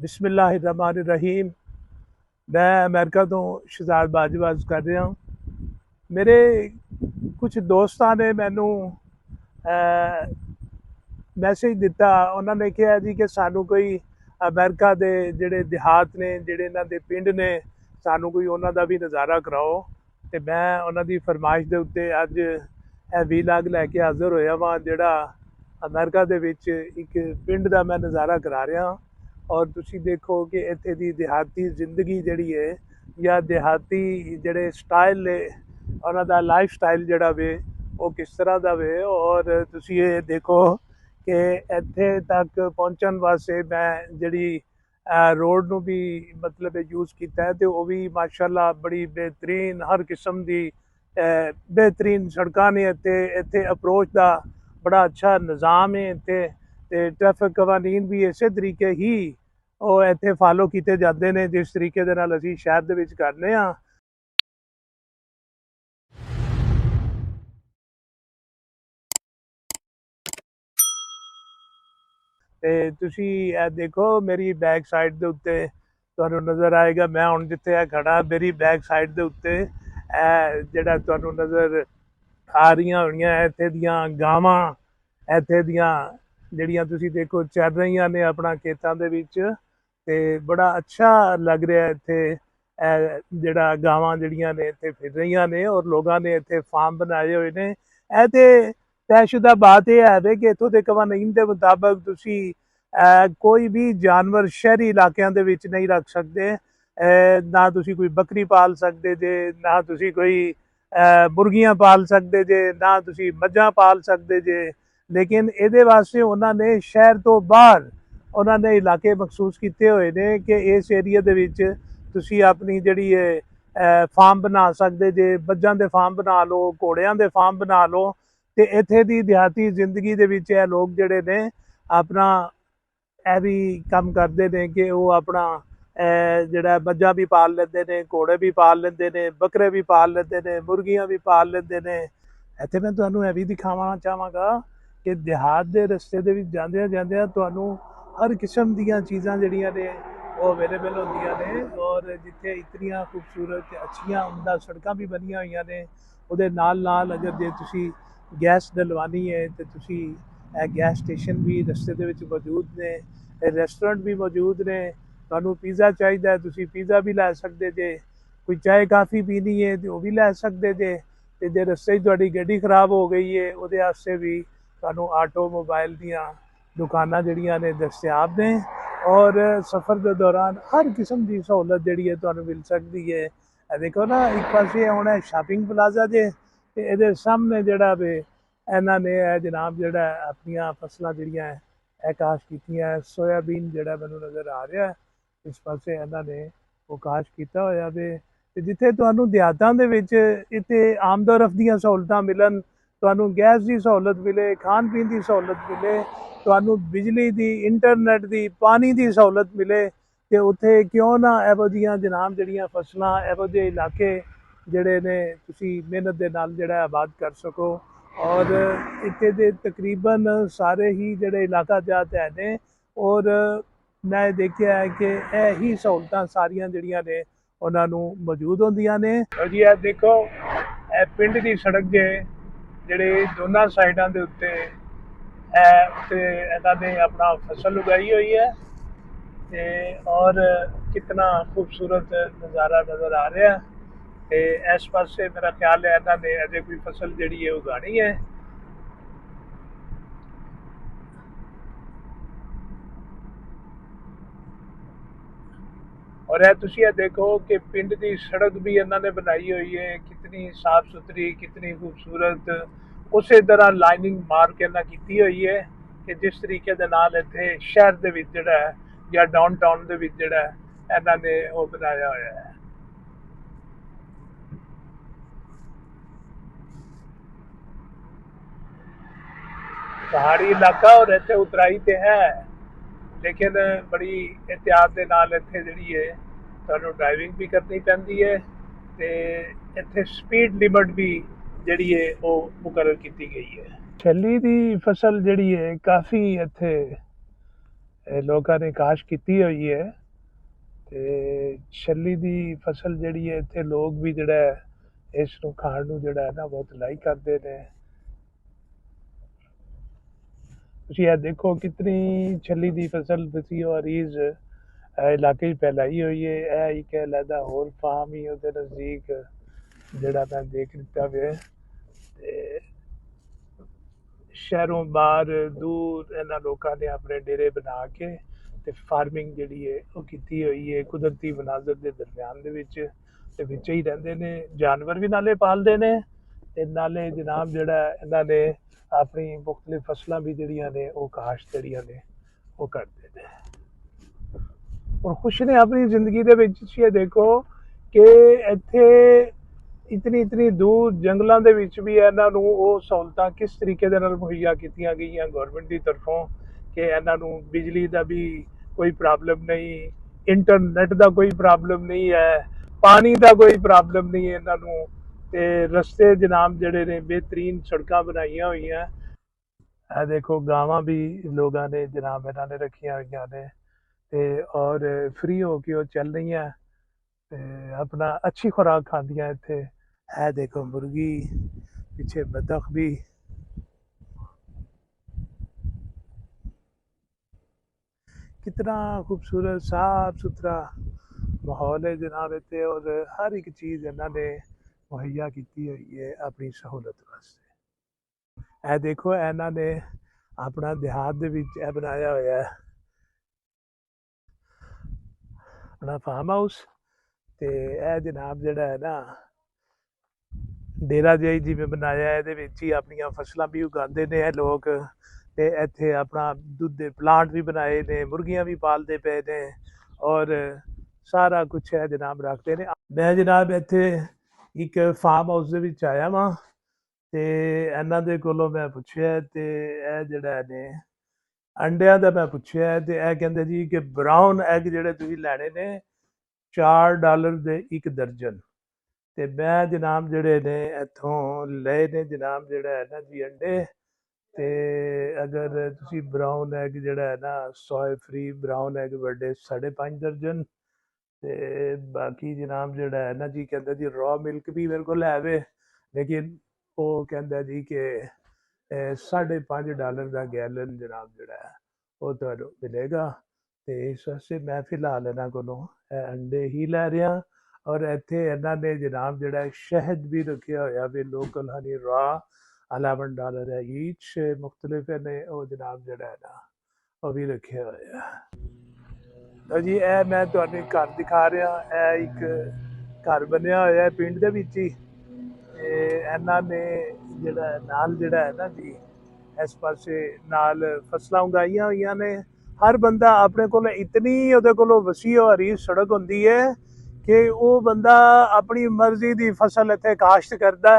बिस्मिल्लाहिर्रहमानिर्रहीम। मैं अमेरिका तो शहजाद बाजवाज कर रहा हूँ। मेरे कुछ दोस्तां ने मैनू मैसेज दिता। उन्होंने कहा जी कि सानू कोई अमेरिका के जोड़े देहात ने जोड़े इन्हों के पिंड ने सानू कोई उन्हों भी नज़ारा कराओ। तो मैं उन्होंने फरमाइश के उत्ते अज वीलाग लैके हाजिर होया वहाँ जोड़ा अमेरिका के एक पिंड का मैं नज़ारा करा रहा हाँ। और तुसी देखो कि इत्थे दी देहाती जिंदगी जिहड़ी है या देहाती जिहड़े स्टाइल ने उन्हां दा लाइफ स्टाइल जिहड़ा वे वो किस तरह का वे। और तुसी ये देखो कि इत्थे तक पहुँचण वास्ते मैं जिहड़ी रोड नूं भी मतलब यूज़ किया है तो वह भी माशाअल्लाह बड़ी बेहतरीन हर किस्म की बेहतरीन सड़कां ने। इत्थे इत्थे अप्रोच का बड़ा अच्छा निज़ाम है इत्थे। ते ट्रैफिक कवानीन भी इस तरीके ही वो इत्थे फॉलो किए जाते हैं जिस तरीके दे नाल असीं शहर दे विच करने हाँ। ते तुसी देखो मेरी बैक साइड के उत्ते तुहानूं नज़र आएगा। मैं हुण जिथे खड़ा मेरी बैक साइड के उत्ते जिहड़ा तुहानूं नज़र आ रही होणियां इत्थे दियां गावां इत्थे दियां जिहड़ियां तुसी देखो चल रही ने अपना खेतों के विच। ते बड़ा अच्छा लग रहा है इत्थे जिहड़ा गावां जिहड़ियां ने इत्थे फिर रही ने और लोगों ने इत्थे फार्म बनाए हुए ने। ਇਹ ਤੇ तयशुदा बात यह है कि इत्थों के कवानीन के मुताबिक तुसी कोई भी जानवर शहरी इलाकों के विच नहीं रख सकते। ना तुसी कोई बकरी पाल सकते जे, ना तुसी कोई मुर्गियां पाल सकते जे, ना तुसी मझां पाल सकते जे। लेकिन ये वास्ते उन्होंने शहर तो बाहर उन्होंने इलाके मखसूस किए हुए हैं कि इस एरिया दे विच तुसी अपनी जिहड़ी फार्म बना सकते जे। मझां दे फार्म बना लो, घोड़ियां दे फार्म बना लो। तो इत्थे दी देहाती जिंदगी दे विच लोग जिहड़े ने अपना यह भी काम करते हैं कि वो अपना जिहड़ा मझां भी पाल लेंदे ने, घोड़े भी पाल लेंदे ने, बकरे भी पाल लेंदे ने, मुर्गियां भी पाल लेंदे ने। इत्थे मैं तुहानूं यह भी दिखाना चाहांगा कि देहात के रस्ते दे विच जांदियां जांदियां तुहानूं हर किस्म दीयां चीज़ां जिहड़ियां ने वो अवेलेबल होंदियां ने। और जिथे इतनियां खूबसूरत अच्छियां उमदा सड़कां भी बनियां होईयां ने उहदे नाल नाल अगर जे तुसी गैस डलवानी है तो तुसी गैस स्टेशन भी रस्ते दे विच मौजूद ने, रेस्टोरेंट भी मौजूद ने। तुहानूं पिज़्ज़ा चाहिए है तुसी पिज़्ज़ा भी लै सकते जे, कोई चाय काफ़ी पीनी है तो वह भी लै सकते जे। तो जे रस्ते तुहाडी गड्डी खराब हो गई है उहदे वास्ते भी तुहानूं आटो मोबाइल दीयां दुकानां जिहड़ियां ने दस्तयाब ने। और सफ़र के दौरान हर किस्म की सहूलत जिहड़ी है तुहानूं मिल सकती है। देखो ना एक पासे होना शॉपिंग प्लाजा जे ते इहदे सामने जिहड़ा वे इन्हां ने जनाब जिहड़ा अपनियां फसलां जिहड़ियां काश कीतियां। सोयाबीन जिहड़ा मैनूं नज़र आ रहा है इस पासे इन्हां ने वो काश किया होया वे। ते जिथे तुहानूं देहातां दे विच इत्थे आमदोरफ्त दीयां सहूलतां मिलन, तुहानूं गैस की सहूलत मिले, खान पीन की सहूलत मिले, तुहानूं बिजली की, इंटरनेट की, पानी की सहूलत मिले तो उत्थे क्यों ना इहो जिहियां जनाब जिहड़ियां फसलां इहो जिहे इलाके जिहड़े ने तुसी मेहनत दे नाल जिहड़ा आबाद कर सको। और इत्थे दे तकरीबन सारे ही जिहड़े इलाका जात है ने और मैं देखिया है कि यह ही सहूलतां सारियां जिहड़ियां ने उन्हां नूं मौजूद होंदियां ने। और जी ये देखो पिंड की सड़क जे जिहड़े दोनों साइडां दे उत्ते उत्ते इन्हां ने अपना फसल उगाई हुई है। और कितना खूबसूरत नज़ारा नज़र आ रहा है। इस पासे मेरा ख्याल है इन्होंने अजे कोई फसल जिहड़ी है उगानी है। और तुसी देखो कि पिंड की सड़क भी इन्होंने बनाई हुई है कितनी साफ सुथरी, कितनी खूबसूरत। उस तरह लाइनिंग मार के इन्हें की हुई है कि जिस तरीके दे नाल इत्थे शहर दे विच जिहड़ा है या डाउन टाउन दे विच जिहड़ा है इन्होंने वो बनाया हुआ है। पहाड़ी इलाका और इत्थे उतराई तो है लेकिन बड़ी एहतियात के नाल इत्थे जिहड़ी है तुहानूं ड्राइविंग भी करनी पैंदी है। ते इत्थे स्पीड लिमिट भी जिहड़ी है वो मुकर्रर की गई है। छली की फसल जिहड़ी है काफ़ी इत्थे ਲੋਕਾਂ ਨੇ ਕਾਸ਼ ਕੀਤੀ ਹੋਈ ਹੈ ਤੇ ਛੱਲੀ ਦੀ ਫਸਲ ਜਿਹੜੀ ਹੈ ਇੱਥੇ ਲੋਕ ਵੀ ਜਿਹੜਾ ਹੈ ਇਸ ਨੂੰ ਖਾਣ ਨੂੰ ਜਿਹੜਾ ਹੈ ਨਾ ਬਹੁਤ ਲਾਈਕ ਕਰਦੇ ਨੇ। ਤੁਸੀਂ ਇਹ ਦੇਖੋ ਕਿਤਨੀ ਛੱਲੀ ਦੀ ਫਸਲ ਤੁਸੀਂ ਔਰ ਇਸ ਇਲਾਕੇ 'ਚ ਫੈਲਾਈ ਹੋਈ ਹੈ। ਇਹ ਇੱਕ ਅਲੱਗਾ ਹੋਰ ਫਾਰਮ ਹੀ ਉਹਦੇ ਨਜ਼ਦੀਕ ਜਿਹੜਾ ਮੈਂ ਦੇਖ ਲਿੱਤਾ ਵੇ ਤੇ ਸ਼ਹਿਰੋਂ ਬਾਹਰ ਦੂਰ ਇਹਨਾਂ ਲੋਕਾਂ ਨੇ ਆਪਣੇ ਡੇਰੇ ਬਣਾ ਕੇ ਤੇ ਫਾਰਮਿੰਗ ਜਿਹੜੀ ਹੈ ਉਹ ਕੀਤੀ ਹੋਈ ਹੈ ਕੁਦਰਤੀ ਮਨਾਜ਼ਰ ਦੇ ਦਰਮਿਆਨ ਦੇ ਵਿੱਚ ਤੇ ਵਿੱਚ ਹੀ ਰਹਿੰਦੇ ਨੇ। ਜਾਨਵਰ ਵੀ ਨਾਲੇ ਪਾਲਦੇ ਨੇ ਤੇ ਨਾਲੇ ਜਨਾਬ ਜਿਹੜਾ ਇਹਨਾਂ ਨੇ ਆਪਣੀ ਮੁਖਤਲਿਫ ਫਸਲਾਂ ਵੀ ਜਿਹੜੀਆਂ ਨੇ ਉਹ ਕਾਸ਼ਤ ਜਿਹੜੀਆਂ ਨੇ ਉਹ ਕਰਦੇ ਨੇ ਔਰ ਖੁਸ਼ ਨੇ ਆਪਣੀ ਜ਼ਿੰਦਗੀ ਦੇ ਵਿੱਚ। ਤੁਸੀਂ ਇਹ ਦੇਖੋ ਕਿ ਇੱਥੇ ਇਤਨੀ ਦੂਰ ਜੰਗਲਾਂ ਦੇ ਵਿੱਚ ਵੀ ਇਹਨਾਂ ਨੂੰ ਉਹ ਸਹੂਲਤਾਂ ਕਿਸ ਤਰੀਕੇ ਦੇ ਨਾਲ ਮੁਹੱਈਆ ਕੀਤੀਆਂ ਗਈਆਂ ਗਵਰਨਮੈਂਟ ਦੀ ਤਰਫੋਂ ਕਿ ਇਹਨਾਂ ਨੂੰ ਬਿਜਲੀ ਦਾ ਵੀ ਕੋਈ ਪ੍ਰੋਬਲਮ ਨਹੀਂ, ਇੰਟਰਨੈਟ ਦਾ ਕੋਈ ਪ੍ਰੋਬਲਮ ਨਹੀਂ ਹੈ, ਪਾਣੀ ਦਾ ਕੋਈ ਪ੍ਰੋਬਲਮ ਨਹੀਂ ਹੈ ਇਹਨਾਂ ਨੂੰ ਤੇ ਰਸਤੇ ਜਨਾਬ ਜਿਹੜੇ ਨੇ ਬਿਹਤਰੀਨ ਸੜਕਾਂ ਬਣਾਈਆਂ ਹੋਈਆਂ। ਇਹ ਦੇਖੋ ਗਾਵਾਂ ਵੀ ਲੋਕਾਂ ਨੇ ਜਨਾਬ ਇਹਨਾਂ ਨੇ ਰੱਖੀਆਂ ਹੋਈਆਂ ਨੇ ਤੇ ਔਰ ਫ੍ਰੀ ਹੋ ਕੇ ਉਹ ਚੱਲ ਰਹੀਆਂ ਤੇ ਆਪਣਾ ਅੱਛੀ खुराक खादियां इत्थे। है देखो मुर्गी पीछे बतख भी कितना खूबसूरत साफ सुथरा माहौल है जनाब इत्थे और हर एक चीज़ इन्होंने मुहैया की हुई है अपनी सहूलत वास्ते। ए देखो इन्होंने अपना देहात दे विच बनाया होया है अपना फार्म हाउस ਤੇ ਇਹ ਜਨਾਬ ਜਿਹੜਾ ਹੈ ਨਾ ਡੇਰਾ ਜਿਹਾ ਜਿਵੇਂ ਬਣਾਇਆ ਇਹਦੇ ਵਿੱਚ ਹੀ ਆਪਣੀਆਂ ਫਸਲਾਂ ਵੀ ਉਗਾਉਂਦੇ ਨੇ ਇਹ ਲੋਕ ਤੇ ਇੱਥੇ ਆਪਣਾ ਦੁੱਧ ਦੇ ਪਲਾਂਟ ਵੀ ਬਣਾਏ ਨੇ, ਮੁਰਗੀਆਂ ਵੀ ਪਾਲਦੇ ਪਏ ਨੇ ਔਰ ਸਾਰਾ ਕੁਝ ਹੈ ਜਨਾਬ ਰੱਖਦੇ ਨੇ। ਮੈਂ ਜਨਾਬ ਇੱਥੇ ਇੱਕ ਫਾਰਮ ਹਾਊਸ ਦੇ ਵਿੱਚ ਆਇਆ ਵਾਂ ਤੇ ਇਹਨਾਂ ਦੇ ਕੋਲੋਂ ਮੈਂ ਪੁੱਛਿਆ ਤੇ ਇਹ ਜਿਹੜਾ ਨੇ ਅੰਡਿਆਂ ਦਾ ਮੈਂ ਪੁੱਛਿਆ ਤੇ ਇਹ ਕਹਿੰਦੇ ਜੀ ਕਿ ਬਰਾਊਨ ਐਗ ਜਿਹੜੇ ਤੁਸੀਂ ਲੈਣੇ ਨੇ $4 ਦੇ ਇੱਕ ਦਰਜਨ ਤੇ ਮੈਂ ਜਨਾਬ ਜਿਹੜੇ ਨੇ ਇੱਥੋਂ ਲਏ ਨੇ ਜਨਾਬ ਜਿਹੜਾ ਹੈ ਨਾ ਜੀ ਅੰਡੇ ਤੇ ਅਗਰ ਤੁਸੀਂ ਬਰਾਊਨ ਐਗ ਜਿਹੜਾ ਹੈ ਨਾ ਸੋਏ ਫ੍ਰੀ ਬਰਾਊਨ ਐਗ ਵੱਡੇ 5.5 ਦਰਜਨ ਤੇ ਬਾਕੀ ਜਨਾਬ ਜਿਹੜਾ ਹੈ ਨਾ ਜੀ ਕਹਿੰਦਾ ਜੀ ਰॉ ਮਿਲਕ ਵੀ ਮੇਰੇ ਕੋਲ ਹੈ ਵੇ ਲੇਕਿਨ ਉਹ ਕਹਿੰਦਾ ਜੀ ਕਿ $5.5 ਦਾ ਗੈਲਨ ਜਨਾਬ ਜਿਹੜਾ ਹੈ ਉਹ ਤੁਹਾਨੂੰ ਮਿਲੇਗਾ ਤੇ ਇਸ ਵਾਸਤੇ ਮੈਂ ਫਿਲਹਾਲ ਇਹਨਾਂ ਕੋਲੋਂ अंडे ही लै रहा और इत्थे इन्होंने जनाब जोड़ा शहद भी रखा होया भी लोकल हनी रॉ $11 है ईच मुख्तलिफ ने वो जनाब जोड़ा है ना वो भी रखे होया। तो जी ए मैं तुहानू घर दिखा रहा एक घर बनया होया पिंड दे विच ही इन्होंने जोड़ा नाल जोड़ा है ना जी इस पासे नाल फसलां उगाइयां होईयां ने। हर बंदा अपने को इतनी ਉਹਦੇ ਕੋਲ ਵਸੀ ਹਰੀ ਸੜਕ ਹੁੰਦੀ ਹੈ ਕਿ ਉਹ ਬੰਦਾ ਆਪਣੀ ਮਰਜ਼ੀ ਦੀ ਫਸਲ ਇੱਥੇ ਕਾਸ਼ਤ ਕਰਦਾ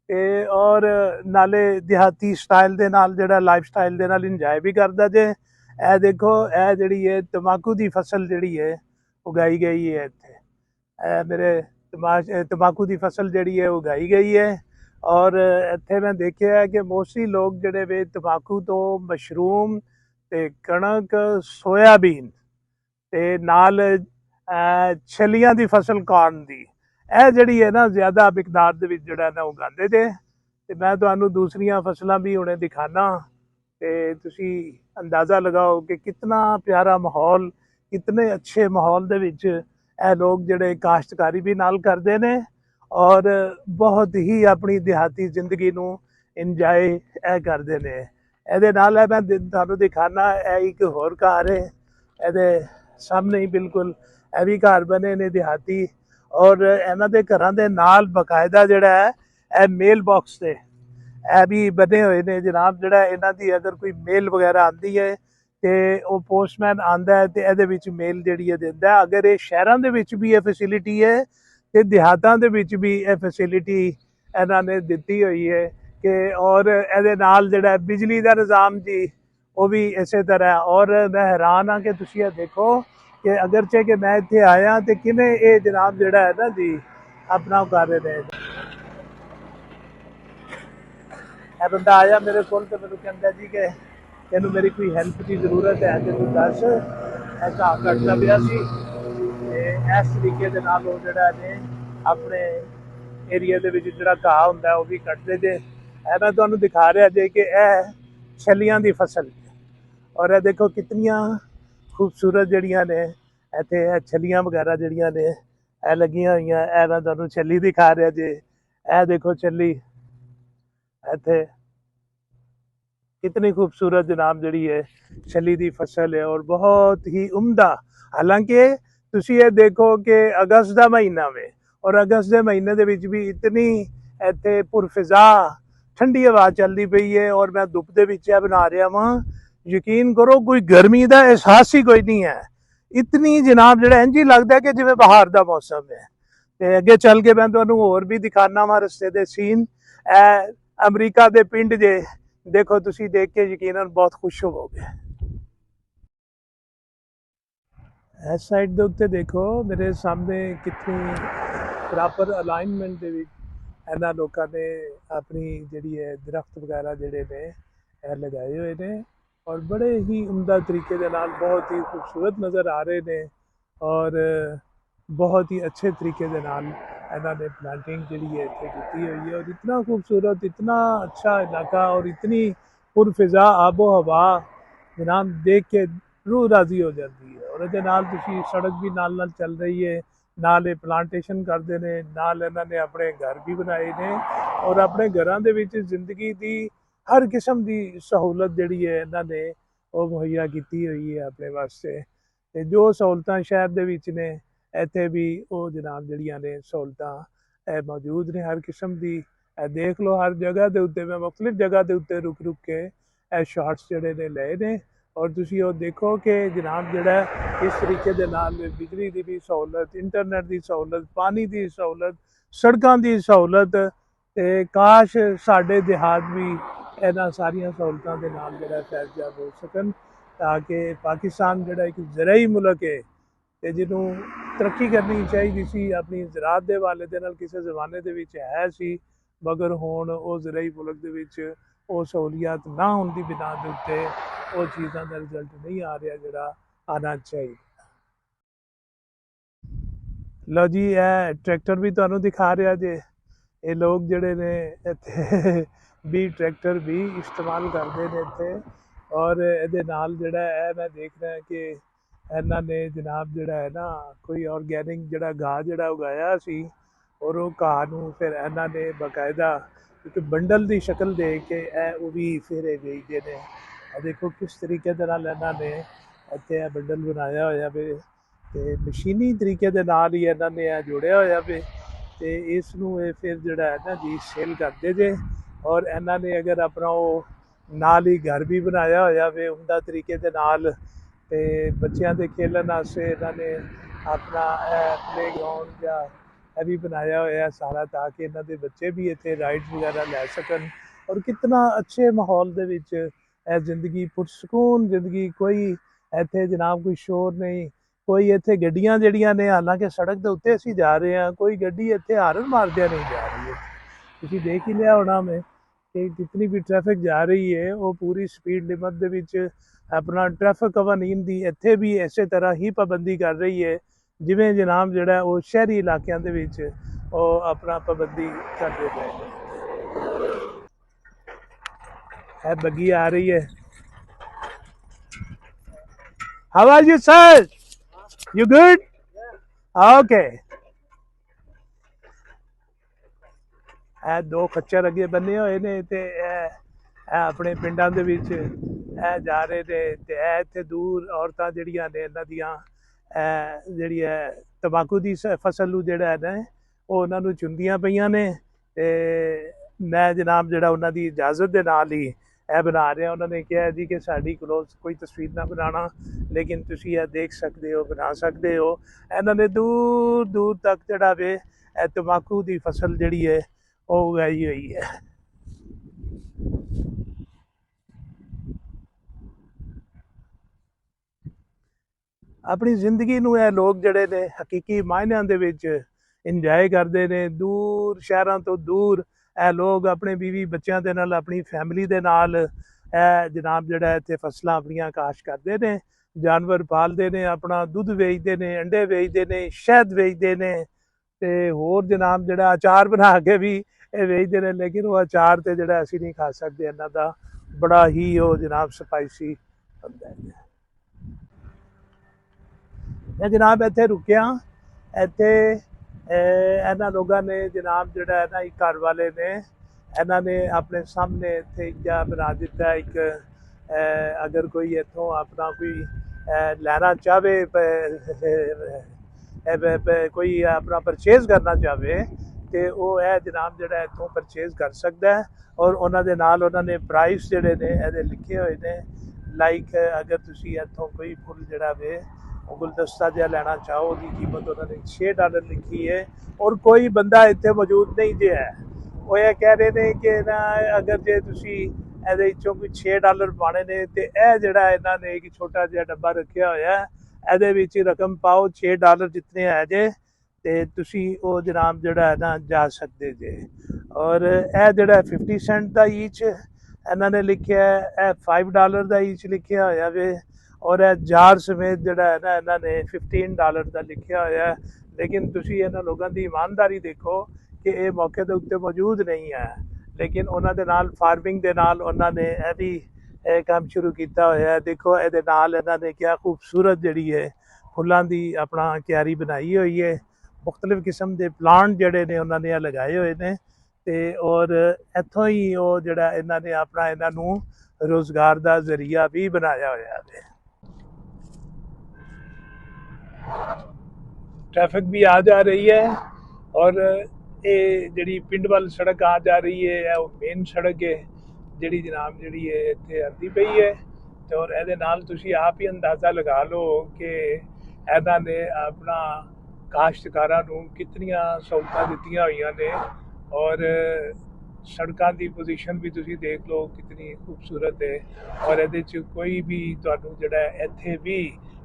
ਤੇ ਔਰ ਨਾਲੇ ਦਿਹਾਤੀ ਸਟਾਈਲ ਦੇ ਨਾਲ ਜਿਹੜਾ ਲਾਈਫ ਸਟਾਈਲ ਦੇ ਨਾਲ ਇੰਜੋਏ ਵੀ ਕਰਦਾ ਜੇ। ਇਹ ਦੇਖੋ ਇਹ ਜਿਹੜੀ ਹੈ ਤੰਬਾਕੂ ਦੀ ਫਸਲ ਜਿਹੜੀ ਹੈ ਉਗਾਈ ਗਈ ਹੈ ਇੱਥੇ ਇਹ ਮੇਰੇ ਤੰਬਾਕੂ ਦੀ ਫਸਲ ਜਿਹੜੀ ਹੈ ਉਗਾਈ ਗਈ ਹੈ ਔਰ ਇੱਥੇ ਮੈਂ ਦੇਖਿਆ ਕਿ ਮੋਸਟਲੀ ਲੋਕ ਜਿਹੜੇ ਵੇ ਤੰਬਾਕੂ ਤੋਂ ਮਸ਼ਰੂਮ ਤੇ ਕਣਕ ਸੋਇਆਬੀਨ ਤੇ ਨਾਲ ਛਲੀਆਂ ਦੀ ਫਸਲ ਕਾਰਨ ਦੀ ਇਹ ਜਿਹੜੀ ਹੈ ਨਾ ਜ਼ਿਆਦਾ ਮਿਕਦਾਰ ਦੇ ਵਿੱਚ ਜਿਹੜਾ ਨਾ ਉਗਾਉਂਦੇ ਜੇ ਤੇ ਮੈਂ ਤੁਹਾਨੂੰ ਦੂਸਰੀਆਂ ਫਸਲਾਂ ਵੀ ਹੁਣੇ ਦਿਖਾਣਾ ਤੇ ਤੁਸੀਂ ਅੰਦਾਜ਼ਾ ਲਗਾਓ ਕਿ ਕਿੰਨਾ ਪਿਆਰਾ ਮਾਹੌਲ ਕਿਤਨੇ ਅੱਛੇ ਮਾਹੌਲ ਦੇ ਵਿੱਚ ਇਹ ਲੋਕ ਜਿਹੜੇ ਕਾਸ਼ਤਕਾਰੀ ਵੀ ਨਾਲ ਕਰਦੇ ਨੇ ਔਰ ਬਹੁਤ ਹੀ ਆਪਣੀ ਦਿਹਾਤੀ ਜ਼ਿੰਦਗੀ ਨੂੰ ਇੰਜੋਏ ਇਹ ਕਰਦੇ ਨੇ। ਇਹਦੇ ਨਾਲ ਮੈਂ ਤੁਹਾਨੂੰ ਦਿਖਾਣਾ ਇਹ ਇੱਕ ਹੋਰ ਘਰ ਹੈ ਇਹਦੇ ਸਾਹਮਣੇ ਹੀ ਬਿਲਕੁਲ ਇਹ ਵੀ ਘਰ ਬਣੇ ਨੇ ਦਿਹਾਤੀ ਔਰ ਇਹਨਾਂ ਦੇ ਘਰਾਂ ਦੇ ਨਾਲ ਬਕਾਇਦਾ ਜਿਹੜਾ ਹੈ ਇਹ ਮੇਲ ਬਾਕਸ ਤੇ ਇਹ ਵੀ ਬਣੇ ਹੋਏ ਨੇ ਜਨਾਬ ਜਿਹੜਾ ਇਹਨਾਂ ਦੀ ਅਗਰ ਕੋਈ ਮੇਲ ਵਗੈਰਾ ਆਉਂਦੀ ਹੈ ਤੇ ਉਹ ਪੋਸਟਮੈਨ ਆਂਦਾ ਹੈ ਤੇ ਇਹਦੇ ਵਿੱਚ ਮੇਲ ਜਿਹੜੀ ਹੈ ਦਿੰਦਾ। ਅਗਰ ਇਹ ਸ਼ਹਿਰਾਂ ਦੇ ਵਿੱਚ ਵੀ ਇਹ ਫੈਸਿਲਿਟੀ ਹੈ ਤੇ ਦਿਹਾਤਾਂ ਦੇ ਵਿੱਚ ਵੀ ਇਹ ਫੈਸਿਲਿਟੀ ਇਹਨਾਂ ਨੇ ਦਿੱਤੀ ਹੋਈ ਹੈ कि और ए नाल जिहड़ा बिजली का निज़ाम जी वो भी इस तरह। और मैं हैरान हाँ कि तुसीं ये देखो कि अगरचे कि मैं इत्थे आया तो किवें ये जनाब जिहड़ा है ना जी अपना कर रहे हैं। बंदा आया मेरे को तो मैनूं कहंदा जी कि ਤੈਨੂੰ ਮੇਰੀ ਕੋਈ ਹੈਲਪ ਦੀ ਜ਼ਰੂਰਤ ਹੈ ਤੇ ਤੂੰ ਦੱਸ। ਇਹ ਘਾਹ ਕੱਟਦਾ ਪਿਆ ਸੀ ਤੇ ਇਸ ਤਰੀਕੇ ਦੇ ਨਾਲ ਉਹ ਜਿਹੜਾ ਨੇ ਆਪਣੇ ਏਰੀਆ ਦੇ ਵਿੱਚ ਜਿਹੜਾ ਘਾਹ ਹੁੰਦਾ ਉਹ ਵੀ ਕੱਟਦੇ ਜੇ। ਇਹ ਮੈਂ ਤੁਹਾਨੂੰ ਦਿਖਾ ਰਿਹਾ ਜੇ ਕਿ ਇਹ ਛੱਲੀਆਂ ਦੀ ਫਸਲ, ਔਰ ਇਹ ਦੇਖੋ ਕਿਤਨੀਆਂ ਖੂਬਸੂਰਤ ਜਿਹੜੀਆਂ ਨੇ ਇੱਥੇ ਇਹ ਛੱਲੀਆਂ ਵਗੈਰਾ ਜਿਹੜੀਆਂ ਨੇ ਇਹ ਲੱਗੀਆਂ ਹੋਈਆਂ। ਇਹ ਮੈਂ ਤੁਹਾਨੂੰ ਛੱਲੀ ਦਿਖਾ ਰਿਹਾ ਜੇ। ਇਹ ਦੇਖੋ ਛੱਲੀ ਇੱਥੇ कितनी खूबसूरत जनाब जी है छली की फसल है और बहुत ही उम्दा। हालांकि तुसी ये देखो कि अगस्त का महीना में और अगस्त के महीने के विच भी इतनी इत्थे पुरफिजा ठंडी हवा चलती पई है और मैं धुप के विच बना रहा वहाँ। यकीन करो कोई गर्मी का एहसास ही कोई नहीं है। इतनी जनाब जो इंज ही लगता है कि जिवें बहार का मौसम है। तो अगे चल के मैं तुहानूं होर भी दिखाना वा रस्ते के सीन। अमरीका के पिंड जे देखो, तुसी देख के यकीनन बहुत खुश होवोगे। इस साइड के उत्ते देखो मेरे सामने कितनी प्रॉपर अलाइनमेंट दे विच इन्हां लोकां ने अपनी जिहड़ी है दरख्त वगैरह जिहड़े ने लगाए हुए ने और बड़े ही उम्दा तरीके दे नाल बहुत ही खूबसूरत नज़र आ रहे ने और बहुत ही अच्छे तरीके दे नाल इन्होंने प्लांटिंग के लिए इतने की हुई है। और इतना खूबसूरत, इतना अच्छा इलाका और इतनी पुरफिजा आबो हवा जनाब देख के रूह राजी हो जाती है। और ये नाल तुसी सड़क भी नाल नाल चल रही है, नाल प्लांटेशन करते हैं, नाल इन्होंने अपने घर भी बनाए ने और अपने घरों के विच जिंदगी की हर किस्म की सहूलत जिहड़ी है इन्होंने वो मुहैया की हुई है अपने वास्ते। ते जो सहूलतां शहर दे विच ने इत्थे भी वो जनाब जड़ियां ने सहूलतां मौजूद ने हर किस्म की। देख लो हर जगह के उत्ते मैं मुख्तलिफ जगह के उत्ते रुक रुक के शॉट्स जड़े ने लए ने और तुसी वो देखो कि जनाब जड़ा इस तरीके दे नाल बिजली की भी सहूलत, इंटरनेट की सहूलत, पानी की सहूलत, सड़कों की सहूलत। ते काश साडे देहात भी इन्हां सारियां सहूलतां दे नाल जड़ा फैज़याब हो सकन ताकि पाकिस्तान जड़ा एक ज़राई मुल्क है ਤੇ ਜਿਹਨੂੰ ਤਰੱਕੀ ਕਰਨੀ ਚਾਹੀਦੀ ਸੀ ਆਪਣੀ ਜ਼ਰਾਅਤ ਦੇ ਹਵਾਲੇ ਦੇ ਨਾਲ ਕਿਸੇ ਜ਼ਮਾਨੇ ਦੇ ਵਿੱਚ ਹੈ ਸੀ, ਮਗਰ ਹੁਣ ਉਹ ਜ਼ਰਾਈ ਮੁਲਕ ਦੇ ਵਿੱਚ ਉਹ ਸਹੂਲੀਅਤ ਨਾ ਹੋਣ ਦੀ ਬਿਨਾ ਦੇ ਉੱਤੇ ਉਹ ਚੀਜ਼ਾਂ ਦਾ ਰਿਜ਼ਲਟ ਨਹੀਂ ਆ ਰਿਹਾ ਜਿਹੜਾ ਆਉਣਾ ਚਾਹੀਦਾ। ਲਓ ਜੀ ਇਹ ਟਰੈਕਟਰ ਵੀ ਤੁਹਾਨੂੰ ਦਿਖਾ ਰਿਹਾ ਜੇ। ਇਹ ਲੋਕ ਜਿਹੜੇ ਨੇ ਇੱਥੇ ਵੀ ਟਰੈਕਟਰ ਵੀ ਇਸਤੇਮਾਲ ਕਰਦੇ ਨੇ ਇੱਥੇ ਔਰ ਇਹਦੇ ਨਾਲ ਜਿਹੜਾ ਹੈ ਮੈਂ ਦੇਖ ਰਿਹਾ ਕਿ ਇਹਨਾਂ ਨੇ ਜਨਾਬ ਜਿਹੜਾ ਹੈ ਨਾ ਕੋਈ ਆਰਗੈਨਿਕ ਜਿਹੜਾ ਘਾਹ ਜਿਹੜਾ ਉਗਾਇਆ ਸੀ ਔਰ ਉਹ ਘਾਹ ਨੂੰ ਫਿਰ ਇਹਨਾਂ ਨੇ ਬਾਕਾਇਦਾ ਇੱਕ ਬੰਡਲ ਦੀ ਸ਼ਕਲ ਦੇ ਕੇ ਇਹ ਉਹ ਵੀ ਫਿਰ ਇਹ ਵੇਚਦੇ ਨੇ। ਇਹ ਦੇਖੋ ਕਿਸ ਤਰੀਕੇ ਦੇ ਨਾਲ ਇਹਨਾਂ ਨੇ ਇੱਥੇ ਇਹ ਬੰਡਲ ਬਣਾਇਆ ਹੋਇਆ ਵੇ ਤੇ ਮਸ਼ੀਨੀ ਤਰੀਕੇ ਦੇ ਨਾਲ ਹੀ ਇਹਨਾਂ ਨੇ ਇਹ ਜੋੜਿਆ ਹੋਇਆ ਵੇ ਤੇ ਇਸ ਨੂੰ ਇਹ ਫਿਰ ਜਿਹੜਾ ਹੈ ਨਾ ਜੀ ਸੇਲ ਕਰਦੇ ਜੇ। ਔਰ ਇਹਨਾਂ ਨੇ ਅਗਰ ਆਪਣਾ ਉਹ ਨਾਲ ਹੀ ਘਰ ਵੀ ਬਣਾਇਆ ਹੋਇਆ ਵੇ ਉਮਦਾ ਤਰੀਕੇ ਦੇ ਨਾਲ ਤੇ ਬੱਚਿਆਂ ਦੇ ਖੇਲਣ ਵਾਸਤੇ ਇਹਨਾਂ ਨੇ ਆਪਣਾ ਪਲੇਗਰਾਊਂਡ ਜਾਂ ਇਹ ਵੀ ਬਣਾਇਆ ਹੋਇਆ ਸਾਰਾ ਤਾਂ ਕਿ ਇਹਨਾਂ ਦੇ ਬੱਚੇ ਵੀ ਇੱਥੇ ਰਾਈਡਸ ਵਗੈਰਾ ਲੈ ਸਕਣ। ਔਰ ਕਿਤਨਾ ਅੱਛੇ ਮਾਹੌਲ ਦੇ ਵਿੱਚ ਇਹ ਜ਼ਿੰਦਗੀ ਪੁਰਸਕੂਨ ਜ਼ਿੰਦਗੀ, ਕੋਈ ਇੱਥੇ ਜਨਾਬ ਕੋਈ ਸ਼ੋਰ ਨਹੀਂ, ਕੋਈ ਇੱਥੇ ਗੱਡੀਆਂ ਜਿਹੜੀਆਂ ਨੇ ਹਾਲਾਂਕਿ ਸੜਕ ਦੇ ਉੱਤੇ ਅਸੀਂ ਜਾ ਰਹੇ ਹਾਂ ਕੋਈ ਗੱਡੀ ਇੱਥੇ ਹਾਰਨ ਮਾਰਦਿਆਂ ਨਹੀਂ ਜਾ ਰਹੀ ਹੈ। ਤੁਸੀਂ ਦੇਖ ਹੀ ਲਿਆ ਹੋਣਾ ਮੈਂ कि जितनी भी ट्रैफिक जा रही है वो पूरी स्पीड लिमिट ਦੇ ਵਿੱਚ अपना ट्रैफिक कवानीन ਦੀ ਇੱਥੇ ਵੀ ਇਸੇ ਤਰ੍ਹਾਂ ਹੀ ਪਾਬੰਦੀ ਕਰ ਰਹੀ ਹੈ ਜਿਵੇਂ ਜਨਾਬ ਜਿਹੜਾ ਉਹ ਸ਼ਹਿਰੀ ਇਲਾਕਿਆਂ ਦੇ ਵਿੱਚ ਉਹ ਆਪਣਾ ਪਾਬੰਦੀ ਕਰਦੇ ਪਏ ਨੇ। ਇਹ ਬੱਗੀ ਆ ਰਹੀ ਹੈ। How are you sir? You good? Okay. ਇਹ ਦੋ ਖੱਚਰ ਅੱਗੇ ਬੰਨੇ ਹੋਏ ਨੇ ਤੇ ਇਹ ਆਪਣੇ ਪਿੰਡਾਂ ਦੇ ਵਿੱਚ ਇਹ ਜਾ ਰਹੇ ਨੇ ਤੇ ਇਹ ਇੱਥੇ ਦੂਰ ਔਰਤਾਂ ਜਿਹੜੀਆਂ ਨੇ ਇਹਨਾਂ ਦੀਆਂ ਜਿਹੜੀ ਹੈ ਤੰਬਾਕੂ ਦੀ ਫਸਲ ਨੂੰ ਜਿਹੜਾ ਹੈ ਨਾ ਉਹ ਉਹਨਾਂ ਨੂੰ ਚੁੰਦੀਆਂ ਪਈਆਂ ਨੇ ਤੇ ਮੈਂ ਜਨਾਬ ਜਿਹੜਾ ਉਹਨਾਂ ਦੀ ਇਜਾਜ਼ਤ ਦੇ ਨਾਲ ਹੀ ਇਹ ਬਣਾ ਰਿਹਾ। ਉਹਨਾਂ ਨੇ ਕਿਹਾ ਜੀ ਕਿ ਸਾਡੀ ਕੋਲ ਕੋਈ ਤਸਵੀਰ ਨਾ ਬਣਾਉਣਾ ਲੇਕਿਨ ਤੁਸੀਂ ਇਹ ਦੇਖ ਸਕਦੇ ਹੋ ਬਣਾ ਸਕਦੇ ਹੋ। ਇਹਨਾਂ ਨੇ ਦੂਰ ਦੂਰ ਤੱਕ ਜਿਹੜਾ ਵੇ ਇਹ ਤੰਬਾਕੂ ਦੀ ਫਸਲ ਜਿਹੜੀ ਹੈ ਉਹ ਉਗਾਈ ਹੋਈ ਹੈ। ਆਪਣੀ ਜ਼ਿੰਦਗੀ ਨੂੰ ਇਹ ਲੋਕ ਜਿਹੜੇ ਨੇ ਹਕੀਕੀ ਮਾਇਨਿਆਂ ਦੇ ਵਿੱਚ ਇੰਜੋਏ ਕਰਦੇ ਨੇ। ਦੂਰ ਸ਼ਹਿਰਾਂ ਤੋਂ ਦੂਰ ਇਹ ਲੋਕ ਆਪਣੇ ਬੀਵੀ ਬੱਚਿਆਂ ਦੇ ਨਾਲ ਆਪਣੀ ਫੈਮਿਲੀ ਦੇ ਨਾਲ जनाब जिहड़ा इत्थे फसलां अपनियां काश करदे ने, जानवर पालदे ने, अपना दुध वेचदे ने, अंडे वेचदे ने, शहद वेचदे ने ते होर जनाब जिहड़ा अचार बना के भी वेचदे ने, लेकिन वो अचार ते जिहड़ा असीं नहीं खा सकदे, इन्हां दा बड़ा ही वो जनाब स्पाइसी हुंदा है। मैं जनाब इत्थे रुकिया, इत्थे इन्हां लोगां ने जनाब जिहड़ा है ना एक घर वाले ने इन्हां ने अपने सामने इत्थे इ'या बना दित्ता एक अगर कोई इत्थों अपना कोई लैना चाहे कोई अपना परचेज करना चाहे तो वह है जनाब जिहड़ा इत्थों परचेज कर सकता है और उन्होंने नाल उन्होंने प्राइस जिहड़े ने इहदे लिखे हुए ने लाइक अगर तुसी इत्थों कोई फुल जिहड़ा वे गुलदस्ता जिहा लैना चाहो उसकी कीमत उन्होंने $6 लिखी है और कोई बंदा इत्थे मौजूद नहीं जे है वो ये कह रहे ने कि ना अगर जे तुसी ਇਹਦੇ ਵਿੱਚੋਂ ਕੋਈ $6 ਪਾਣੇ ਨੇ ਤੇ ਇਹ ਜਿਹੜਾ ਇਹਨਾਂ ਨੇ ਇੱਕ ਛੋਟਾ ਜਿਹਾ ਡੱਬਾ ਰੱਖਿਆ ਹੋਇਆ ਇਹਦੇ ਵਿੱਚ ਰਕਮ ਪਾਓ $6 ਜਿੰਨੇ ਆ ਜੇ ਤੇ ਤੁਸੀਂ ਉਹ ਜਨਾਬ ਜਿਹੜਾ ਹੈ ਨਾ ਜਾ ਸਕਦੇ ਜੇ ਔਰ ਇਹ ਜਿਹੜਾ 50 ਸੈਂਟ ਦਾ ਈਚ ਇਹਨਾਂ ਨੇ ਲਿਖਿਆ ਇਹ $5 ਦਾ ਈਚ ਲਿਖਿਆ ਹੋਇਆ ਵੇ ਔਰ ਇਹ ਜਾਰ ਸਮੇਤ ਜਿਹੜਾ ਹੈ ਨਾ ਇਹਨਾਂ ਨੇ $15 ਦਾ ਲਿਖਿਆ ਹੋਇਆ ਲੇਕਿਨ ਤੁਸੀਂ ਇਹਨਾਂ ਲੋਕਾਂ ਦੀ ਇਮਾਨਦਾਰੀ ਦੇਖੋ ਕਿ ਇਹ ਮੌਕੇ ਦੇ ਉੱਤੇ ਮੌਜੂਦ ਨਹੀਂ ਹੈ लेकिन उन्होंने नाल फार्मिंग के नाल उन्होंने यह भी काम शुरू किया होया है। देखो ये नाल इन्होंने क्या खूबसूरत जी है फुलों की अपना क्यारी बनाई हुई है मुख्तलिफ किस्म के प्लांट जोड़े ने उन्होंने लगाए हुए हैं तो और इतों ही वो जोड़ा इन्होंने अपना इन्हों रोज़गार का जरिया भी बनाया होया है। ट्रैफिक भी आ जा रही है और ये जी पिंड वाल सड़क आ जा रही है वो मेन सड़क है जी जनाब जी इतने आती पई है तो और ये तुसी आप ही अंदाज़ा लगा लो कि इन्होंने अपना काश्तकारां नूं कितनियां सहूलतां दित्तियां होईयां ने और सड़कों की पोजीशन भी तुसी देख लो कितनी खूबसूरत है और ये कोई भी तुहानूं जिहड़ा इत्थे भी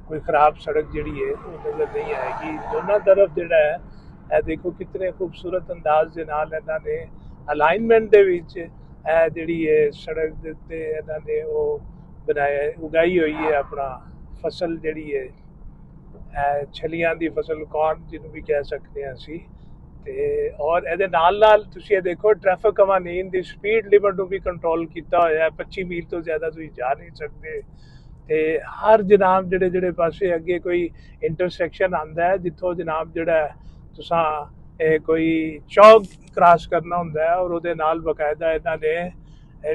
कोई खराब सड़क जी है वो नज़र नहीं आएगी। दोनों तरफ जिहड़ा है देखो कितने खूबसूरत अंदाज के नाल इन्होंने अलाइनमेंट दे विच जिहड़ी है सड़क दे उत्ते इन्होंने वो बनाया उगाई हुई है अपना फसल जिहड़ी है छलियां दी फसल कॉर्न जिन्हों भी कह सकते हैं असी ते और इहदे नाल नाल तुसीं देखो ट्रैफिक कवानीन दी स्पीड लिमिट नूं भी कंट्रोल किया होया 25 मील तो ज़्यादा तुसीं जा नहीं सकते ते हर जनाब जिहड़े जिहड़े पासे अगे कोई इंटरसैक्शन आंदा है जिथों जनाब जिहड़ा तुसा कोई चौक क्रॉस करना होंदा है और उहदे नाल बकायदा इन्होंने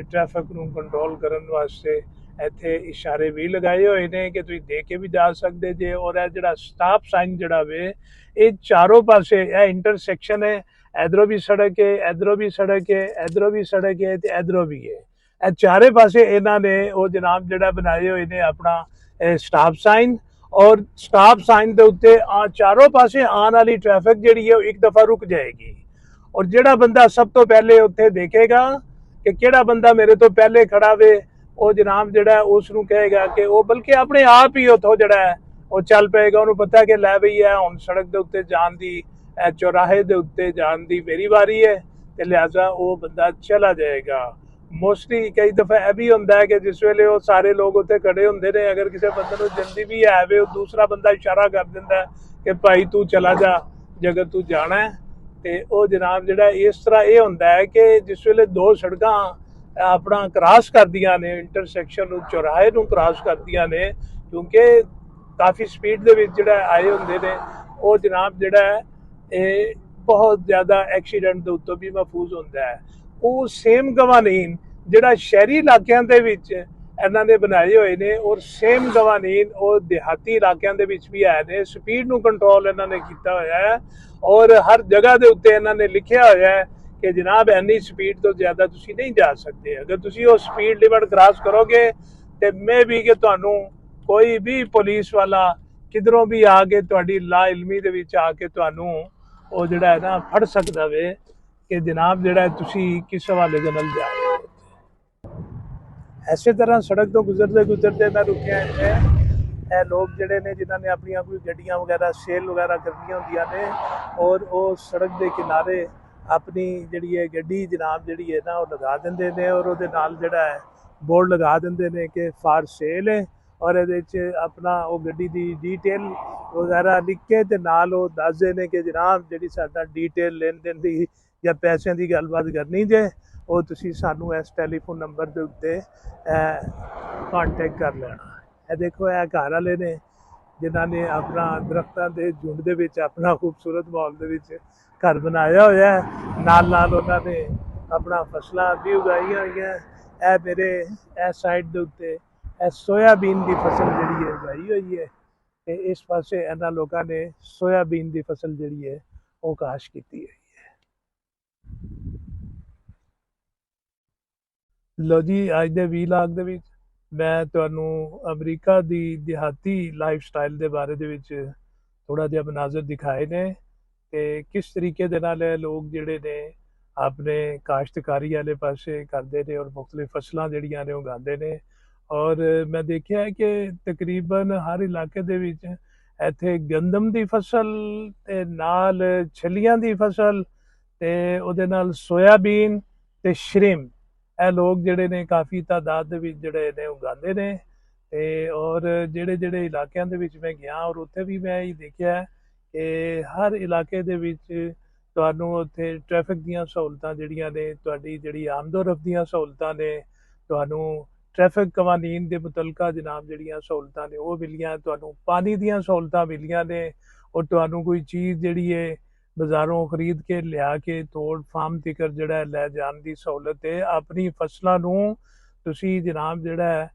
ट्रैफिक नूं कंट्रोल करने वास्ते इत्थे इशारे भी लगाए हुए ने कि तुसीं देख के भी जा सकते जे और यह जिहड़ा स्टॉप साइन जिहड़ा वे ये चारों पासे यह इंटरसैक्शन है इधरों भी सड़क है इधरों भी सड़क है इधरों भी सड़क है तो इधरों भी है यह चारे पासे इन्होंने वो जनाब जिहड़ा बनाए हुए ने अपना स्टॉप साइन और स्टॉप साइन के उत्ते चारों पासे आने वाली ट्रैफिक जिहड़ी है एक दफ़ा रुक जाएगी और जिहड़ा बंदा सब तो पहले उत्थे देखेगा कि किहड़ा बंदा मेरे तो पहले खड़ा वे वो जनाब जिहड़ा उसनूं कहेगा कि वो बल्कि अपने आप ही उत्थों जिहड़ा है वो चल पेगा उन्होंने पता कि लै बई है हुण सड़क के उत्ते जाण दी चौराहे के उत्ते जाण दी मेरी वारी है तो लिहाजा वो बंदा चला जाएगा। मोस्टली कई दफ़ा यह भी होंदा है कि जिस वेले वो सारे लोग उत्ते खड़े होंदे ने अगर किसी बंदे नूं जल्दी भी है वे दूसरा बंदा इशारा कर दिंदा है कि भाई तू चला जा जे अगर तू जाना है तो वो जनाब जिहड़ा इस तरह ये होंदा है कि जिस वेले दो सड़कां अपना क्रॉस करदियां ने इंटरसैक्शन नूं चौराहे नूं क्रॉस करदियां ने क्योंकि काफ़ी स्पीड दे विच जिहड़ा आए होंदे ने वो जनाब जिहड़ा है बहुत ज़्यादा एक्सीडेंट दे उत्तों भी महफूज होंदा है। वो सेम कवानीन जिहड़ा शहरी इलाकों के विच इन्हां ने बनाए हुए ने और सेम कवानीन वो देहाती इलाकों के विच भी है ने स्पीड नूं कंट्रोल इन्हां ने किया होया है और हर जगह के उत्ते इन्हां ने लिखिया होया है कि जनाब इन्नी स्पीड तो ज़्यादा तुसीं नहीं जा सकते अगर तुसीं वो स्पीड लिमिट क्रॉस करोगे तो मे भी कि तुहानूं कोई भी पुलिस वाला किधरों भी आके तुहाडी ला इलमी दे विच आके तुहानूं वो जिहड़ा है ना फड़ सकदा वे कि जनाब जिहड़ा तुसी किस हवाले दे नाल जा रहे हो। इसे तरह सड़क तो गुजरते गुजरते मैं रुकिया इत्थे लोग जिहड़े ने जिन्हां ने अपनियां कोई गड्डियां वगैरह सेल वगैरह करनियां होंदियां ने और वो सड़क के किनारे अपनी जिहड़ी है गड्डी जनाब जिहड़ी है ना वो लगा दिंदे ने और उहदे नाल जिहड़ा है ਬੋਰਡ ਲਗਾ ਦਿੰਦੇ ਨੇ ਕਿ ਫਾਰ ਸੇਲ ਹੈ, ਔਰ ਇਹਦੇ 'ਚ ਆਪਣਾ ਉਹ ਗੱਡੀ ਦੀ ਡੀਟੇਲ ਵਗੈਰਾ ਲਿਖ ਕੇ ਤੇ ਨਾਲ ਉਹ ਦੱਸਦੇ ਨੇ ਕਿ ਜਨਾਬ ਜਿਹੜੀ ਸਾਡਾ ਡੀਟੇਲ ਲੈਣ ਦੇਣ ਦੀ ਜਾਂ ਪੈਸਿਆਂ ਦੀ ਗੱਲਬਾਤ ਕਰਨੀ ਜੇ, ਉਹ ਤੁਸੀਂ ਸਾਨੂੰ ਇਸ ਟੈਲੀਫੋਨ ਨੰਬਰ ਦੇ ਉੱਤੇ ਕਾਂਟੈਕਟ ਕਰ ਲੈਣਾ। ਇਹ ਦੇਖੋ ਇਹ ਘਰ ਵਾਲੇ ਨੇ ਜਿਨ੍ਹਾਂ ਨੇ ਆਪਣਾ ਦਰਖਤਾਂ ਦੇ ਝੁੰਡ ਦੇ ਵਿੱਚ ਆਪਣਾ ਖੂਬਸੂਰਤ ਮਾਹੌਲ ਦੇ ਵਿੱਚ ਘਰ ਬਣਾਇਆ ਹੋਇਆ ਹੈ, ਨਾਲ ਨਾਲ ਉਹਨਾਂ ਨੇ ਆਪਣਾ ਫਸਲਾਂ ਵੀ ਉਗਾਈਆਂ ਹੋਈਆਂ। ਇਹ ਮੇਰੇ ਇਸ ਸਾਈਡ ਦੇ ਉੱਤੇ ਇਹ ਸੋਇਆਬੀਨ ਦੀ ਫਸਲ ਜਿਹੜੀ ਹੈ ਉਗਾਈ ਹੋਈ ਹੈ, ਤੇ ਇਸ ਪਾਸੇ ਇਹਨਾਂ ਲੋਕਾਂ ਨੇ ਸੋਇਆਬੀਨ ਦੀ ਫਸਲ ਜਿਹੜੀ ਹੈ ਉਹ ਕਾਸ਼ ਕੀਤੀ ਹੈ। ਲੋ ਜੀ, ਅੱਜ ਦੇ ਵੀਲਾਗ ਦੇ ਵਿੱਚ ਮੈਂ ਤੁਹਾਨੂੰ ਅਮਰੀਕਾ ਦੀ ਦਿਹਾਤੀ ਲਾਈਫ ਸਟਾਈਲ ਦੇ ਬਾਰੇ ਦੇ ਵਿੱਚ ਥੋੜਾ ਜਿਹਾ ਮਨਾਜ਼ਰ ਦਿਖਾਏ ਨੇ, ਤੇ ਕਿਸ ਤਰੀਕੇ ਦੇ ਨਾਲ ਇਹ ਲੋਕ ਜਿਹੜੇ ਨੇ ਆਪਣੇ ਕਾਸ਼ਤਕਾਰੀ ਵਾਲੇ ਪਾਸੇ ਕਰਦੇ ਨੇ ਔਰ ਮੁxtਲਿਫ ਫਸਲਾਂ ਜਿਹੜੀਆਂ ਨੇ ਉਗਾਉਂਦੇ ਨੇ। ਔਰ ਮੈਂ ਦੇਖਿਆ ਹੈ ਕਿ ਤਕਰੀਬਨ ਹਰ ਇਲਾਕੇ ਦੇ ਵਿੱਚ ਇੱਥੇ ਗੰਦਮ ਦੀ ਫਸਲ ਤੇ ਨਾਲ ਛੱਲੀਆਂ ਦੀ ਫਸਲ ਤੇ ਉਹਦੇ ਨਾਲ ਸੋਇਆਬੀਨ ਤੇ ਸ਼੍ਰਿੰਪ ਇਹ ਲੋਕ ਜਿਹੜੇ ਨੇ ਕਾਫੀ ਤਾਦਾਦ ਦੇ ਵਿੱਚ ਜਿਹੜੇ ਨੇ ਉਗਾਉਂਦੇ ਨੇ। ਤੇ ਔਰ ਜਿਹੜੇ ਜਿਹੜੇ ਇਲਾਕਿਆਂ ਦੇ ਵਿੱਚ ਮੈਂ ਗਿਆ ਔਰ ਉੱਥੇ ਵੀ ਮੈਂ ਇਹ ਦੇਖਿਆ ਕਿ ਹਰ ਇਲਾਕੇ ਦੇ ਵਿੱਚ ਤੁਹਾਨੂੰ ਉੱਥੇ ਟ੍ਰੈਫਿਕ ਦੀਆਂ ਸਹੂਲਤਾਂ ਜਿਹੜੀਆਂ ਨੇ, ਤੁਹਾਡੀ ਜਿਹੜੀ ਆਮਦੋਰਫਤ ਦੀਆਂ ਸਹੂਲਤਾਂ ਨੇ, ਤੁਹਾਨੂੰ ਟ੍ਰੈਫਿਕ ਕਵਾਨੀਨ ਦੇ ਮੁਤਲਕਾ ਜਨਾਬ ਜਿਹੜੀਆਂ ਸਹੂਲਤਾਂ ਨੇ ਉਹ ਮਿਲੀਆਂ, ਤੁਹਾਨੂੰ ਪਾਣੀ ਦੀਆਂ ਸਹੂਲਤਾਂ ਮਿਲੀਆਂ ਨੇ, ਔਰ ਤੁਹਾਨੂੰ ਕੋਈ ਚੀਜ਼ ਜਿਹੜੀ ਹੈ ਬਾਜ਼ਾਰੋਂ ਖਰੀਦ ਕੇ ਲਿਆ ਕੇ ਤੋੜ ਫਾਰਮ ਤੀਕਰ ਜਿਹੜਾ ਲੈ ਜਾਣ ਦੀ ਸਹੂਲਤ ਹੈ। ਆਪਣੀ ਫਸਲਾਂ ਨੂੰ ਤੁਸੀਂ ਜਨਾਬ ਜਿਹੜਾ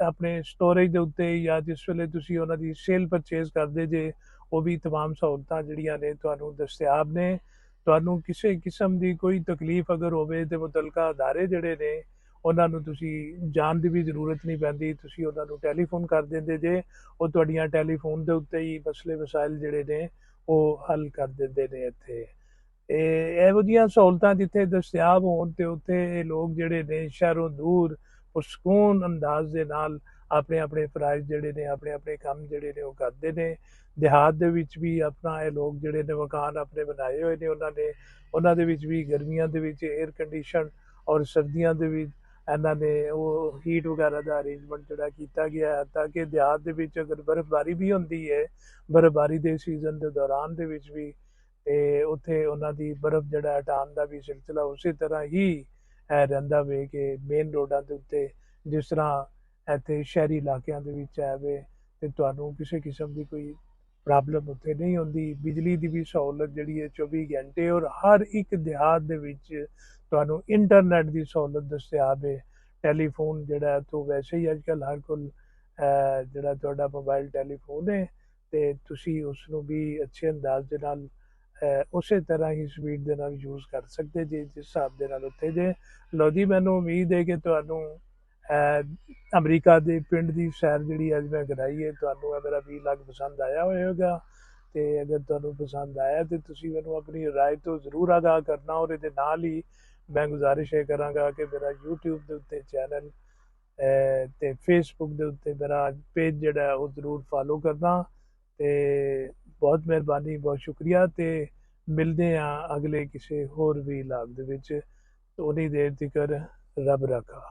ਆਪਣੇ ਸਟੋਰੇਜ ਦੇ ਉੱਤੇ ਜਾਂ ਜਿਸ ਵੇਲੇ ਤੁਸੀਂ ਉਹਨਾਂ ਦੀ ਸੇਲ ਪਰਚੇਜ਼ ਕਰਦੇ ਜੇ, ਉਹ ਵੀ तमाम ਸਹੂਲਤਾਂ ਜਿਹੜੀਆਂ ਨੇ ਤੁਹਾਨੂੰ ਦਸਤਿਆਬ ਨੇ। ਤੁਹਾਨੂੰ ਕਿਸੇ ਕਿਸਮ ਦੀ ਕੋਈ ਤਕਲੀਫ ਅਗਰ ਹੋਵੇ ਤੇ ਮੁਤਲਕਾ ਅਦਾਰੇ ਜਿਹੜੇ ਨੇ ਉਹਨਾਂ ਨੂੰ ਤੁਸੀਂ ਜਾਣ ਦੀ ਵੀ ਜ਼ਰੂਰਤ ਨਹੀਂ ਪੈਂਦੀ, ਤੁਸੀਂ ਉਹਨਾਂ ਨੂੰ ਟੈਲੀਫੋਨ ਕਰ ਦਿੰਦੇ ਜੇ, ਉਹ ਤੁਹਾਡੀਆਂ ਟੈਲੀਫੋਨ ਦੇ ਉੱਤੇ ਹੀ ਮਸਲੇ ਮਸਾਇਲ ਜਿਹੜੇ ਨੇ ਉਹ ਹੱਲ ਕਰ ਦਿੰਦੇ ਨੇ। ਇੱਥੇ ਇਹੋ ਜਿਹੀਆਂ ਸਹੂਲਤਾਂ ਜਿੱਥੇ ਦਸਤਿਆਬ ਹੋਣ ਤੇ ਉੱਥੇ ਇਹ ਲੋਕ ਜਿਹੜੇ ਨੇ ਸ਼ਹਿਰੋਂ ਦੂਰ ਪੁਰਸਕੂਨ ਅੰਦਾਜ਼ ਦੇ ਨਾਲ ਆਪਣੇ ਆਪਣੇ ਫਰਾਇਜ਼ ਜਿਹੜੇ ਨੇ, ਆਪਣੇ ਆਪਣੇ ਕੰਮ ਜਿਹੜੇ ਨੇ ਉਹ ਕਰਦੇ ਨੇ। ਦਿਹਾਤ ਦੇ ਵਿੱਚ ਵੀ ਆਪਣਾ ਇਹ ਲੋਕ ਜਿਹੜੇ ਨੇ ਮਕਾਨ ਆਪਣੇ ਬਣਾਏ ਹੋਏ ਨੇ, ਉਹਨਾਂ ਦੇ ਵਿੱਚ ਵੀ ਗਰਮੀਆਂ ਦੇ ਵਿੱਚ 에ਅਰ ਕੰਡੀਸ਼ਨ ਔਰ ਸਰਦੀਆਂ ਦੇ ਵਿੱਚ ਇਹਨਾਂ ਨੇ ਉਹ ਹੀਟ ਵਗੈਰਾ ਦਾ ਅਰੇਂਜਮੈਂਟ ਜਿਹੜਾ ਕੀਤਾ ਗਿਆ ਹੈ, ਤਾਂ ਕਿ ਦਿਹਾਤ ਦੇ ਵਿੱਚ ਅਗਰ ਬਰਫ਼ਬਾਰੀ ਵੀ ਹੁੰਦੀ ਹੈ, ਬਰਫ਼ਬਾਰੀ ਦੇ ਸੀਜ਼ਨ ਦੇ ਦੌਰਾਨ ਦੇ ਵਿੱਚ ਵੀ, ਤੇ ਉੱਥੇ ਉਹਨਾਂ ਦੀ ਬਰਫ਼ ਜਿਹੜਾ ਹਟਾਉਣ ਦਾ ਵੀ ਸਿਲਸਿਲਾ ਉਸੇ ਤਰ੍ਹਾਂ ਹੀ ਰਹਿੰਦਾ ਵੇ ਕਿ ਮੇਨ ਰੋਡਾਂ ਦੇ ਉੱਤੇ ਜਿਸ ਤਰ੍ਹਾਂ ਇੱਥੇ ਸ਼ਹਿਰੀ ਇਲਾਕਿਆਂ ਦੇ ਵਿੱਚ ਹੈ ਵੇ, ਤੇ ਤੁਹਾਨੂੰ ਕਿਸੇ ਕਿਸਮ ਦੀ ਕੋਈ ਪ੍ਰੋਬਲਮ ਉੱਥੇ ਨਹੀਂ ਹੁੰਦੀ। ਬਿਜਲੀ ਦੀ ਵੀ ਸਹੂਲਤ ਜਿਹੜੀ ਹੈ 24 ਘੰਟੇ, ਔਰ ਹਰ ਇੱਕ ਦਿਹਾਤ ਦੇ ਵਿੱਚ ਤੁਹਾਨੂੰ ਇੰਟਰਨੈਟ ਦੀ ਸਹੂਲਤ ਦਸਤਿਆਬ ਹੈ। ਟੈਲੀਫੋਨ ਜਿਹੜਾ ਤੋਂ ਵੈਸੇ ਹੀ ਅੱਜ ਕੱਲ੍ਹ ਹਰ ਕੋਲ ਜਿਹੜਾ ਤੁਹਾਡਾ ਮੋਬਾਈਲ ਟੈਲੀਫੋਨ ਹੈ, ਤੇ ਤੁਸੀਂ ਉਸ ਨੂੰ ਵੀ ਅੱਛੇ ਅੰਦਾਜ਼ ਦੇ ਨਾਲ ਉਸੇ ਤਰ੍ਹਾਂ ਹੀ ਸਪੀਡ ਦੇ ਨਾਲ ਯੂਜ਼ ਕਰ ਸਕਦੇ ਜੇ ਜਿਸ ਹਿਸਾਬ ਦੇ ਨਾਲ ਉੱਥੇ ਜੇ। ਲਓ ਜੀ, ਮੈਨੂੰ ਉਮੀਦ ਹੈ ਕਿ ਤੁਹਾਨੂੰ ਅਮਰੀਕਾ ਦੇ ਪਿੰਡ ਦੀ ਸੈਰ ਜਿਹੜੀ ਅੱਜ ਮੈਂ ਕਰਾਈ ਹੈ, ਤੁਹਾਨੂੰ ਇਹ ਮੇਰਾ ਵੀਲਾਗ ਪਸੰਦ ਆਇਆ ਹੋਵੇਗਾ। ਤੇ ਅਗਰ ਤੁਹਾਨੂੰ ਪਸੰਦ ਆਇਆ ਤੇ ਤੁਸੀਂ ਮੈਨੂੰ ਆਪਣੀ ਰਾਏ ਤੋਂ ਜ਼ਰੂਰ ਆਗਾਹ ਕਰਨਾ, ਔਰ ਇਹਦੇ ਨਾਲ ਹੀ ਮੈਂ ਗੁਜ਼ਾਰਿਸ਼ ਇਹ ਕਰਾਂਗਾ ਕਿ ਮੇਰਾ YouTube ਦੇ ਉੱਤੇ ਚੈਨਲ ਤੇ Facebook ਦੇ ਉੱਤੇ ਮੇਰਾ ਪੇਜ ਜਿਹੜਾ ਉਹ ਜ਼ਰੂਰ ਫਾਲੋ ਕਰਨਾ। ਤੇ ਬਹੁਤ ਮਿਹਰਬਾਨੀ, ਬਹੁਤ ਸ਼ੁਕਰੀਆ, ਤੇ ਮਿਲਦੇ ਹਾਂ ਅਗਲੇ ਕਿਸੇ ਹੋਰ ਵੀਲਾਗ ਦੇ ਵਿੱਚ। ਉਨੀ ਦੇਰ ਤੱਕ ਰੱਬ ਰੱਖਾ।